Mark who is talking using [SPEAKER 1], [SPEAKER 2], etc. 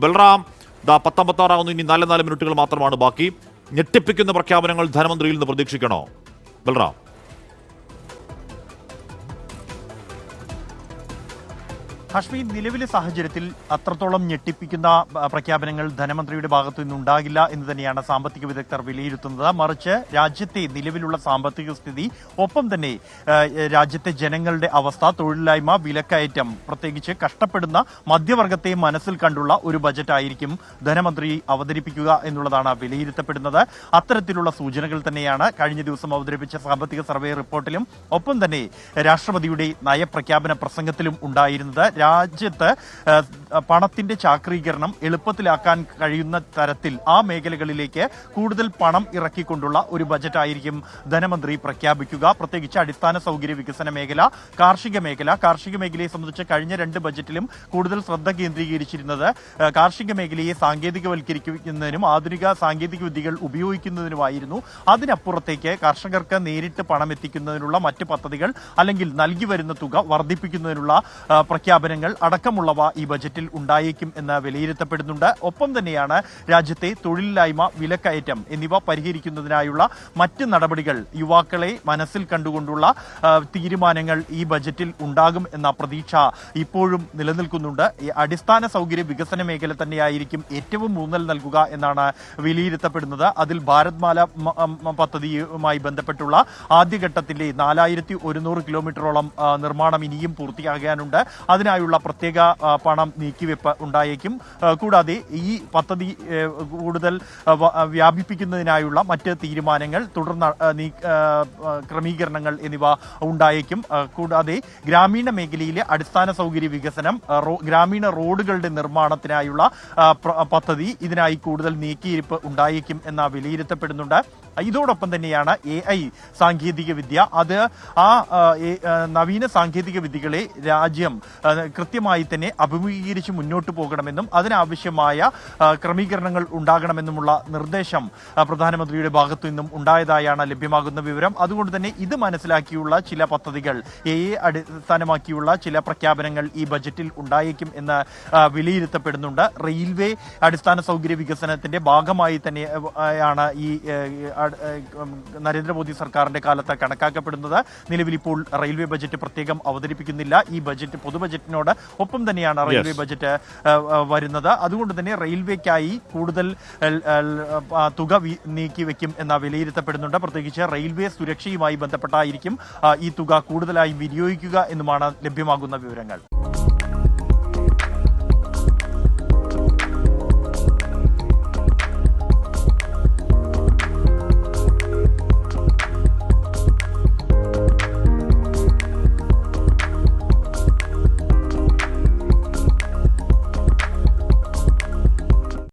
[SPEAKER 1] ബൽറാം 19:56 ഇനി 4 മിനിറ്റുകൾ മാത്രമാണ് ബാക്കി. ഞെട്ടിപ്പിക്കുന്ന പ്രഖ്യാപനങ്ങൾ ധനമന്ത്രിയിൽ നിന്ന് പ്രതീക്ഷിക്കണോ ബൽറാം?
[SPEAKER 2] ഹാഷ്മി, നിലവിലെ സാഹചര്യത്തിൽ അത്രത്തോളം ഞെട്ടിപ്പിക്കുന്ന പ്രഖ്യാപനങ്ങൾ ധനമന്ത്രിയുടെ ഭാഗത്തു നിന്നുണ്ടാകില്ല എന്ന് തന്നെയാണ് സാമ്പത്തിക വിദഗ്ധർ വിലയിരുത്തുന്നത്. മറിച്ച് രാജ്യത്തെ നിലവിലുള്ള സാമ്പത്തിക സ്ഥിതി, ഒപ്പം തന്നെ രാജ്യത്തെ ജനങ്ങളുടെ അവസ്ഥ, തൊഴിലില്ലായ്മ, വിലക്കയറ്റം, പ്രത്യേകിച്ച് കഷ്ടപ്പെടുന്ന മധ്യവർഗത്തെ മനസ്സിൽ കണ്ടുള്ള ഒരു ബജറ്റായിരിക്കും ധനമന്ത്രി അവതരിപ്പിക്കുക എന്നുള്ളതാണ് വിലയിരുത്തപ്പെടുന്നത്. അത്തരത്തിലുള്ള സൂചനകൾ തന്നെയാണ് കഴിഞ്ഞ ദിവസം അവതരിപ്പിച്ച സാമ്പത്തിക സർവേ റിപ്പോർട്ടിലും ഒപ്പം തന്നെ രാഷ്ട്രപതിയുടെ നയപ്രഖ്യാപന പ്രസംഗത്തിലും ഉണ്ടായിരുന്നത്. രാജ്യത്ത് പണത്തിന്റെ ചാക്രീകരണം എളുപ്പത്തിലാക്കാൻ കഴിയുന്ന തരത്തിൽ ആ മേഖലകളിലേക്ക് കൂടുതൽ പണം ഇറക്കിക്കൊണ്ടുള്ള ഒരു ബജറ്റായിരിക്കും ധനമന്ത്രി പ്രഖ്യാപിക്കുക. പ്രത്യേകിച്ച് അടിസ്ഥാന സൗകര്യ വികസന മേഖല, കാർഷിക മേഖലയെ സംബന്ധിച്ച് കഴിഞ്ഞ 2 ബജറ്റിലും കൂടുതൽ ശ്രദ്ധ കേന്ദ്രീകരിച്ചിരുന്നത് കാർഷിക മേഖലയെ സാങ്കേതികവൽക്കരിക്കുന്നതിനും ആധുനിക സാങ്കേതിക വിദ്യകൾ ഉപയോഗിക്കുന്നതിനുമായിരുന്നു. അതിനപ്പുറത്തേക്ക് കർഷകർക്ക് നേരിട്ട് പണം എത്തിക്കുന്നതിനുള്ള മറ്റ് പദ്ധതികൾ അല്ലെങ്കിൽ നൽകി വരുന്ന തുക വർദ്ധിപ്പിക്കുന്നതിനുള്ള പ്രഖ്യാപനങ്ങൾ അടക്കമുള്ളവ ഈ ബജറ്റിൽ ഉണ്ടായേക്കും എന്ന് വിലയിരുത്തപ്പെടുന്നുണ്ട്. ഒപ്പം തന്നെയാണ് രാജ്യത്തെ തൊഴിലില്ലായ്മ, വിലക്കയറ്റം എന്നിവ പരിഹരിക്കുന്നതിനായുള്ള മറ്റ് നടപടികൾ, യുവാക്കളെ മനസ്സിൽ കണ്ടുകൊണ്ടുള്ള തീരുമാനങ്ങൾ ഈ ബജറ്റിൽ ഉണ്ടാകും എന്ന പ്രതീക്ഷ ഇപ്പോഴും നിലനിൽക്കുന്നുണ്ട്. ഈ അടിസ്ഥാന സൗകര്യ വികസന മേഖല തന്നെയായിരിക്കും ഏറ്റവും ഊന്നൽ നൽകുക എന്നാണ് വിലയിരുത്തപ്പെടുന്നത്. അതിൽ ഭാരത്മാല പദ്ധതിയുമായി ബന്ധപ്പെട്ടുള്ള ആദ്യഘട്ടത്തിലെ 4100 കിലോമീറ്ററോളം നിർമ്മാണം ഇനിയും പൂർത്തിയാകാനുണ്ട്. അതിനായുള്ള പ്രത്യേക പണം നീക്കിവെപ്പ് ഉണ്ടായേക്കും. കൂടാതെ ഈ പദ്ധതി കൂടുതൽ വ്യാപിപ്പിക്കുന്നതിനായുള്ള മറ്റ് തീരുമാനങ്ങൾ, തുടർന്ന് ക്രമീകരണങ്ങൾ എന്നിവ ഉണ്ടായേക്കും. കൂടാതെ ഗ്രാമീണ മേഖലയിലെ അടിസ്ഥാന സൗകര്യ വികസനം, ഗ്രാമീണ റോഡുകളുടെ നിർമ്മാണത്തിനായുള്ള പദ്ധതി, ഇതിനായി കൂടുതൽ നീക്കിയിരിപ്പ് ഉണ്ടായേക്കും എന്ന വിലയിരുത്തപ്പെടുന്നുണ്ട്. ഇതോടൊപ്പം തന്നെയാണ് AI സാങ്കേതിക വിദ്യ. അത് നവീന സാങ്കേതിക വിദ്യകളെ രാജ്യം കൃത്യമായി തന്നെ അഭിമുഖീകരിച്ച് മുന്നോട്ട് പോകണമെന്നും അതിനാവശ്യമായ ക്രമീകരണങ്ങൾ ഉണ്ടാകണമെന്നുമുള്ള നിർദ്ദേശം പ്രധാനമന്ത്രിയുടെ ഭാഗത്തു നിന്നും ഉണ്ടായതായാണ് ലഭ്യമാകുന്ന വിവരം. അതുകൊണ്ട് തന്നെ ഇത് മനസ്സിലാക്കിയുള്ള ചില പദ്ധതികൾ, AI അടിസ്ഥാനമാക്കിയുള്ള ചില പ്രഖ്യാപനങ്ങൾ ഈ ബജറ്റിൽ ഉണ്ടായേക്കും എന്ന് വിലയിരുത്തപ്പെടുന്നുണ്ട്. റെയിൽവേ അടിസ്ഥാന സൗകര്യ വികസനത്തിന്റെ ഭാഗമായി തന്നെയാണ് ഈ നരേന്ദ്രമോദി സർക്കാരിന്റെ കാലത്ത് കണക്കാക്കപ്പെടുന്നത്. നിലവിൽ ഇപ്പോൾ റെയിൽവേ ബജറ്റ് പ്രത്യേകം അവതരിപ്പിക്കുന്നില്ല. ഈ ബജറ്റ് പൊതുബജറ്റിനോട് ഒപ്പം തന്നെയാണ് റെയിൽവേ ബജറ്റ് വരുന്നത്. അതുകൊണ്ട് തന്നെ റെയിൽവേക്കായി കൂടുതൽ തുക നീക്കിവെക്കും എന്ന വിലയിരുത്തപ്പെടുന്നുണ്ട്. പ്രത്യേകിച്ച് റെയിൽവേ സുരക്ഷയുമായി ബന്ധപ്പെട്ടായിരിക്കും ഈ തുക കൂടുതലായി വിനിയോഗിക്കുക എന്നുമാണ് ലഭ്യമാകുന്ന വിവരങ്ങൾ.